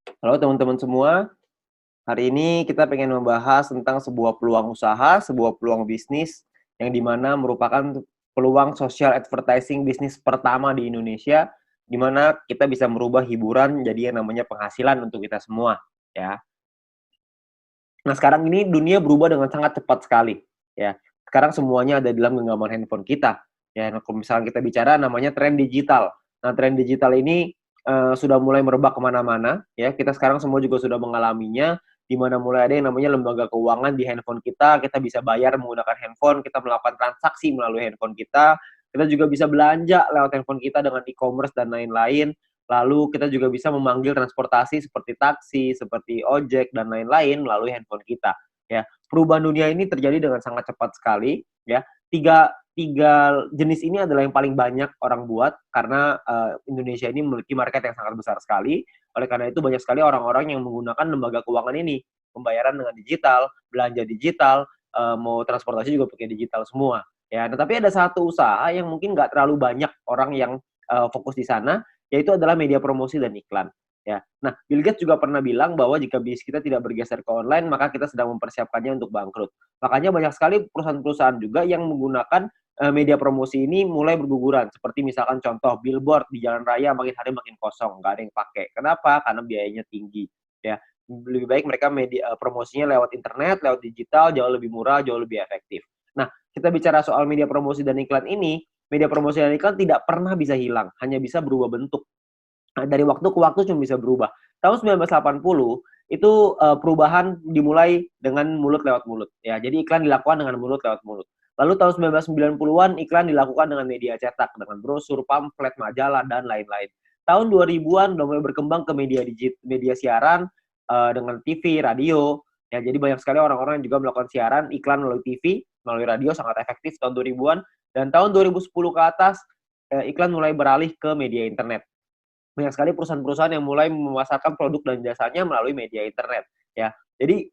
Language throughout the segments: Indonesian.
Halo teman-teman semua, hari ini kita pengen membahas tentang sebuah peluang usaha, sebuah peluang bisnis yang dimana merupakan peluang social advertising bisnis pertama di Indonesia, di mana kita bisa merubah hiburan jadi yang namanya penghasilan untuk kita semua, ya. Nah, sekarang ini dunia berubah dengan sangat cepat sekali, ya. Sekarang semuanya ada di dalam genggaman handphone kita, ya. Nah, kalau misalnya kita bicara namanya tren digital. Nah, tren digital ini sudah mulai merebak kemana-mana, ya. Kita sekarang semua juga sudah mengalaminya, di mana mulai ada yang namanya lembaga keuangan di handphone kita bisa bayar menggunakan handphone, kita melakukan transaksi melalui handphone kita juga bisa belanja lewat handphone kita dengan e-commerce dan lain-lain. Lalu kita juga bisa memanggil transportasi seperti taksi, seperti ojek, dan lain-lain melalui handphone kita. Ya, perubahan dunia ini terjadi dengan sangat cepat sekali. Ya, tiga tiga jenis ini adalah yang paling banyak orang buat karena Indonesia ini memiliki market yang sangat besar sekali. Oleh karena itu banyak sekali orang-orang yang menggunakan lembaga keuangan ini, pembayaran dengan digital, belanja digital, mau transportasi juga pakai digital semua. Ya, tetapi ada satu usaha yang mungkin nggak terlalu banyak orang yang fokus di sana, yaitu adalah media promosi dan iklan. Ya. Nah, Bill Gates juga pernah bilang bahwa jika bisnis kita tidak bergeser ke online, maka kita sedang mempersiapkannya untuk bangkrut. Makanya banyak sekali perusahaan-perusahaan juga yang menggunakan media promosi ini mulai berguguran. Seperti misalkan contoh billboard di jalan raya makin hari makin kosong, nggak ada yang pakai. Kenapa? Karena biayanya tinggi. Ya, lebih baik mereka media promosinya lewat internet, lewat digital, jauh lebih murah, jauh lebih efektif. Nah, kita bicara soal media promosi dan iklan ini, media promosi dan iklan tidak pernah bisa hilang, hanya bisa berubah bentuk. Nah, dari waktu ke waktu cuma bisa berubah. Tahun 1980 itu perubahan dimulai dengan mulut lewat mulut. Ya, jadi iklan dilakukan dengan mulut lewat mulut. Lalu tahun 1990-an iklan dilakukan dengan media cetak, dengan brosur, pamflet, majalah, dan lain-lain. Tahun 2000-an udah mulai berkembang ke media siaran dengan TV, radio. Ya, jadi banyak sekali orang-orang yang juga melakukan siaran iklan melalui TV, melalui radio sangat efektif tahun 2000-an. Dan tahun 2010 ke atas iklan mulai beralih ke media internet. Banyak sekali perusahaan-perusahaan yang mulai memasarkan produk dan jasanya melalui media internet, ya. Jadi,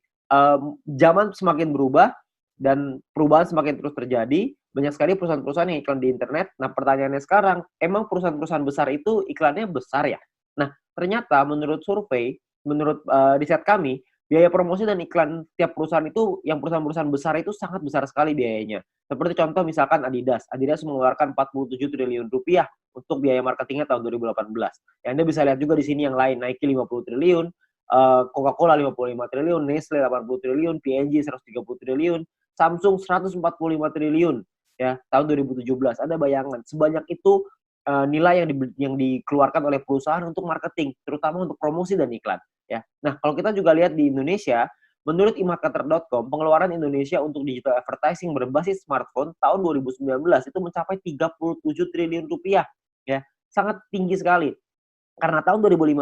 zaman semakin berubah dan perubahan semakin terus terjadi, banyak sekali perusahaan-perusahaan yang iklan di internet. Nah, pertanyaannya sekarang, emang perusahaan-perusahaan besar itu iklannya besar ya? Nah, ternyata menurut survei, menurut, riset kami, biaya promosi dan iklan tiap perusahaan itu, yang perusahaan-perusahaan besar itu sangat besar sekali biayanya. Seperti contoh misalkan Adidas. Adidas mengeluarkan 47 triliun rupiah untuk biaya marketingnya tahun 2018. Ya, Anda bisa lihat juga di sini yang lain, Nike 50 triliun, Coca-Cola 55 triliun, Nestle 80 triliun, P&G 130 triliun, Samsung 145 triliun ya tahun 2017. Ada bayangan sebanyak itu nilai yang dikeluarkan oleh perusahaan untuk marketing, terutama untuk promosi dan iklan ya. Nah, kalau kita juga lihat di Indonesia, menurut emarketer.com, pengeluaran Indonesia untuk digital advertising berbasis smartphone tahun 2019 itu mencapai 37 triliun rupiah ya, sangat tinggi sekali. Karena tahun 2015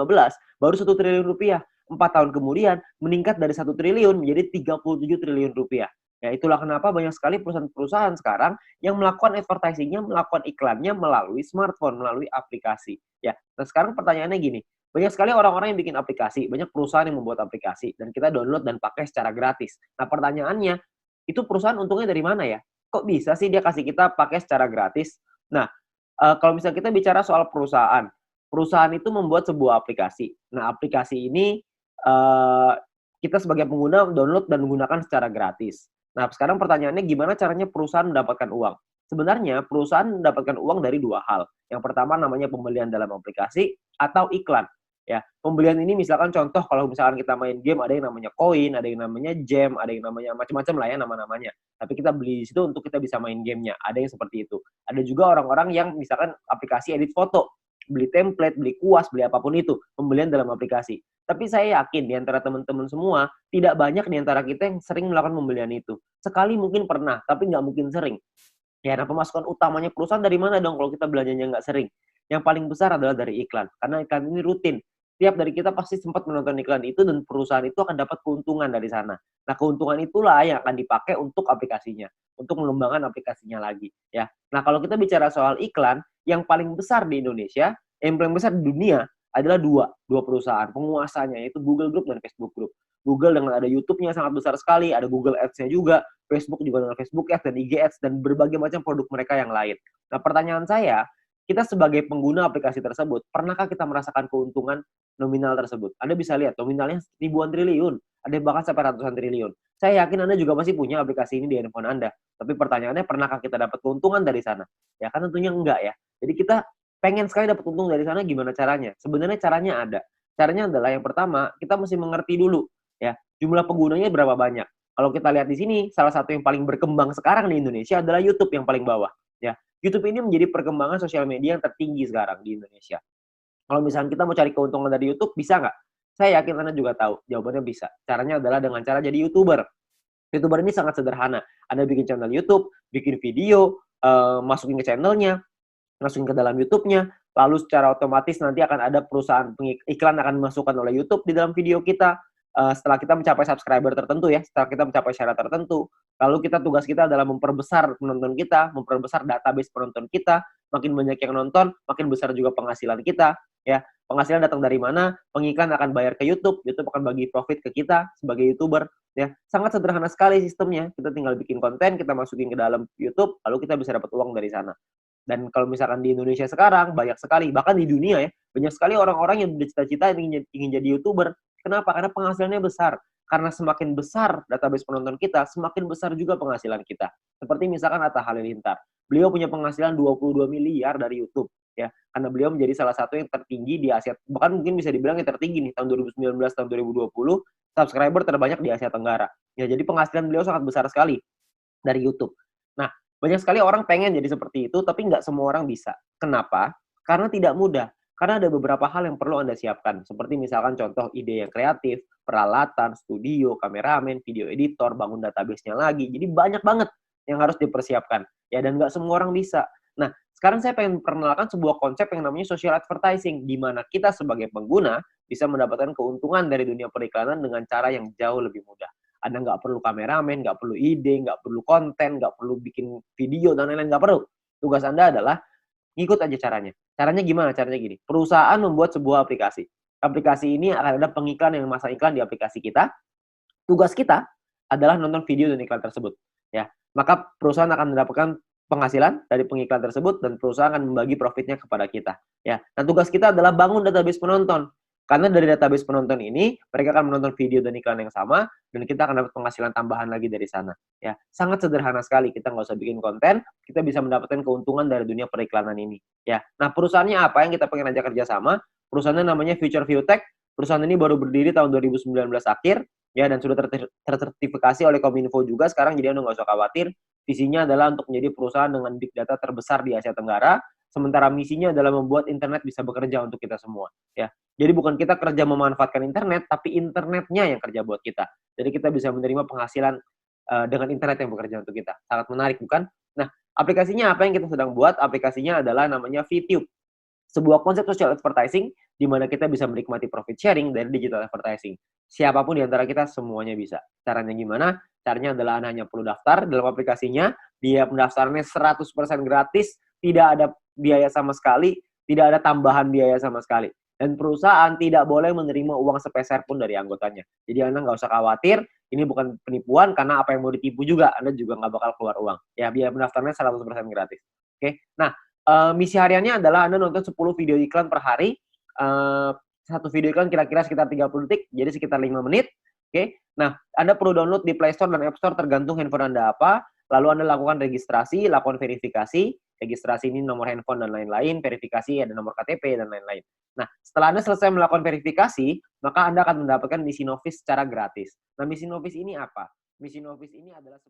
baru 1 triliun rupiah. 4 tahun kemudian meningkat dari 1 triliun menjadi 37 triliun rupiah. Ya, itulah kenapa banyak sekali perusahaan-perusahaan sekarang yang melakukan advertising-nya, melakukan iklannya melalui smartphone, melalui aplikasi. Ya, nah sekarang pertanyaannya gini, banyak sekali orang-orang yang bikin aplikasi, banyak perusahaan yang membuat aplikasi, dan kita download dan pakai secara gratis. Nah pertanyaannya, itu perusahaan untungnya dari mana ya? Kok bisa sih dia kasih kita pakai secara gratis? Nah, kalau misalnya kita bicara soal perusahaan, perusahaan itu membuat sebuah aplikasi. Nah, aplikasi ini, eee, kita sebagai pengguna download dan menggunakan secara gratis. Nah, sekarang pertanyaannya gimana caranya perusahaan mendapatkan uang? Sebenarnya perusahaan mendapatkan uang dari 2 hal. Yang pertama namanya pembelian dalam aplikasi atau iklan, ya. Pembelian ini misalkan contoh kalau misalkan kita main game ada yang namanya koin, ada yang namanya gem, ada yang namanya macam-macam lah ya nama-namanya. Tapi kita beli di situ untuk kita bisa main gamenya, ada yang seperti itu. Ada juga orang-orang yang misalkan aplikasi edit foto, beli template, beli kuas, beli apapun itu, pembelian dalam aplikasi. Tapi saya yakin di antara teman-teman semua, tidak banyak di antara kita yang sering melakukan pembelian itu. Sekali mungkin pernah, tapi nggak mungkin sering. Ya, nah pemasukan utamanya perusahaan dari mana dong kalau kita belanjanya nggak sering? Yang paling besar adalah dari iklan, karena iklan ini rutin. Tiap dari kita pasti sempat menonton iklan itu dan perusahaan itu akan dapat keuntungan dari sana. Nah, keuntungan itulah yang akan dipakai untuk aplikasinya, untuk mengembangkan aplikasinya lagi, ya. Nah, kalau kita bicara soal iklan, yang paling besar di Indonesia, yang paling besar di dunia adalah dua perusahaan penguasanya, yaitu Google Group dan Facebook Group. Google dengan ada YouTube-nya sangat besar sekali, ada Google Ads-nya juga, Facebook juga dengan Facebook Ads dan IG Ads dan berbagai macam produk mereka yang lain. Nah, pertanyaan saya, kita sebagai pengguna aplikasi tersebut, pernahkah kita merasakan keuntungan nominal tersebut? Anda bisa lihat nominalnya ribuan triliun, ada yang bahkan sampai ratusan triliun. Saya yakin Anda juga masih punya aplikasi ini di handphone Anda. Tapi pertanyaannya, pernahkah kita dapat keuntungan dari sana? Ya kan tentunya enggak ya. Jadi kita pengen sekali dapat untung dari sana, gimana caranya? Sebenarnya caranya ada. Caranya adalah yang pertama, kita mesti mengerti dulu ya, jumlah penggunanya berapa banyak. Kalau kita lihat di sini, salah satu yang paling berkembang sekarang di Indonesia adalah YouTube yang paling bawah. Ya, YouTube ini menjadi perkembangan sosial media yang tertinggi sekarang di Indonesia. Kalau misalnya kita mau cari keuntungan dari YouTube, bisa nggak? Saya yakin Anda juga tahu, jawabannya bisa. Caranya adalah dengan cara jadi YouTuber. YouTuber ini sangat sederhana. Anda bikin channel YouTube, bikin video, masukin ke channelnya, masukin ke dalam YouTube-nya, lalu secara otomatis nanti akan ada perusahaan iklan akan dimasukkan oleh YouTube di dalam video kita. Setelah kita mencapai subscriber tertentu ya, setelah kita mencapai syarat tertentu, lalu tugas kita adalah memperbesar penonton kita, memperbesar database penonton kita, makin banyak yang nonton, makin besar juga penghasilan kita, ya. Penghasilan datang dari mana? Pengiklan akan bayar ke YouTube, YouTube akan bagi profit ke kita sebagai YouTuber, ya. Sangat sederhana sekali sistemnya. Kita tinggal bikin konten, kita masukin ke dalam YouTube, lalu kita bisa dapat uang dari sana. Dan kalau misalkan di Indonesia sekarang, banyak sekali, bahkan di dunia ya, banyak sekali orang-orang yang bercita-cita ingin jadi YouTuber. Kenapa? Karena penghasilannya besar. Karena semakin besar database penonton kita, semakin besar juga penghasilan kita. Seperti misalkan Atta Halilintar. Beliau punya penghasilan 22 miliar dari YouTube. Ya, karena beliau menjadi salah satu yang tertinggi di Asia, bahkan mungkin bisa dibilang yang tertinggi nih, tahun 2019, tahun 2020, subscriber terbanyak di Asia Tenggara. Ya, jadi penghasilan beliau sangat besar sekali dari YouTube. Nah, banyak sekali orang pengen jadi seperti itu, tapi nggak semua orang bisa. Kenapa? Karena tidak mudah. Karena ada beberapa hal yang perlu Anda siapkan. Seperti misalkan contoh ide yang kreatif, peralatan, studio, kameramen, video editor, bangun database-nya lagi. Jadi banyak banget yang harus dipersiapkan. Ya, dan nggak semua orang bisa. Nah, sekarang saya pengen perkenalkan sebuah konsep yang namanya social advertising, di mana kita sebagai pengguna bisa mendapatkan keuntungan dari dunia periklanan dengan cara yang jauh lebih mudah. Anda nggak perlu kameramen, nggak perlu ide, nggak perlu konten, nggak perlu bikin video, dan lain-lain, nggak perlu. Tugas Anda adalah ngikut aja caranya. Caranya gimana? Caranya gini, perusahaan membuat sebuah aplikasi. Aplikasi ini akan ada pengiklan yang memasang iklan di aplikasi kita. Tugas kita adalah nonton video dan iklan tersebut. Ya, maka perusahaan akan mendapatkan penghasilan dari pengiklan tersebut dan perusahaan akan membagi profitnya kepada kita. Ya, dan tugas kita adalah bangun database penonton. Karena dari database penonton ini, mereka akan menonton video dan iklan yang sama, dan kita akan dapat penghasilan tambahan lagi dari sana. Ya, sangat sederhana sekali. Kita nggak usah bikin konten, kita bisa mendapatkan keuntungan dari dunia periklanan ini. Ya, nah perusahaannya apa yang kita pengen ajak kerjasama? Perusahaannya namanya Future View Tech. Perusahaan ini baru berdiri tahun 2019 akhir, ya, dan sudah tersertifikasi oleh Kominfo juga sekarang, jadi Anda nggak usah khawatir. Visinya adalah untuk menjadi perusahaan dengan big data terbesar di Asia Tenggara, sementara misinya adalah membuat internet bisa bekerja untuk kita semua. Ya, jadi bukan kita kerja memanfaatkan internet, tapi internetnya yang kerja buat kita. Jadi kita bisa menerima penghasilan dengan internet yang bekerja untuk kita. Sangat menarik, bukan? Nah, aplikasinya apa yang kita sedang buat? Aplikasinya adalah namanya VTube. Sebuah konsep social advertising di mana kita bisa menikmati profit sharing dari digital advertising. Siapapun di antara kita semuanya bisa. Caranya gimana? Caranya adalah Anda hanya perlu daftar dalam aplikasinya, dia pendaftarannya 100% gratis, tidak ada biaya sama sekali, tidak ada tambahan biaya sama sekali. Dan perusahaan tidak boleh menerima uang sepeser pun dari anggotanya. Jadi Anda nggak usah khawatir, ini bukan penipuan, karena apa yang mau ditipu juga, Anda juga nggak bakal keluar uang. Ya, biaya pendaftarannya 100% gratis. Oke, nah, misi hariannya adalah Anda nonton 10 video iklan per hari. Satu video iklan kira-kira sekitar 30 detik, jadi sekitar 5 menit. Oke. Nah, Anda perlu download di Play Store dan App Store tergantung handphone Anda apa. Lalu Anda lakukan registrasi, lakukan verifikasi. Registrasi ini nomor handphone dan lain-lain, verifikasi ada nomor KTP dan lain-lain. Nah, setelah Anda selesai melakukan verifikasi, maka Anda akan mendapatkan misi novis secara gratis. Nah, misi novis ini apa? Misi novis ini adalah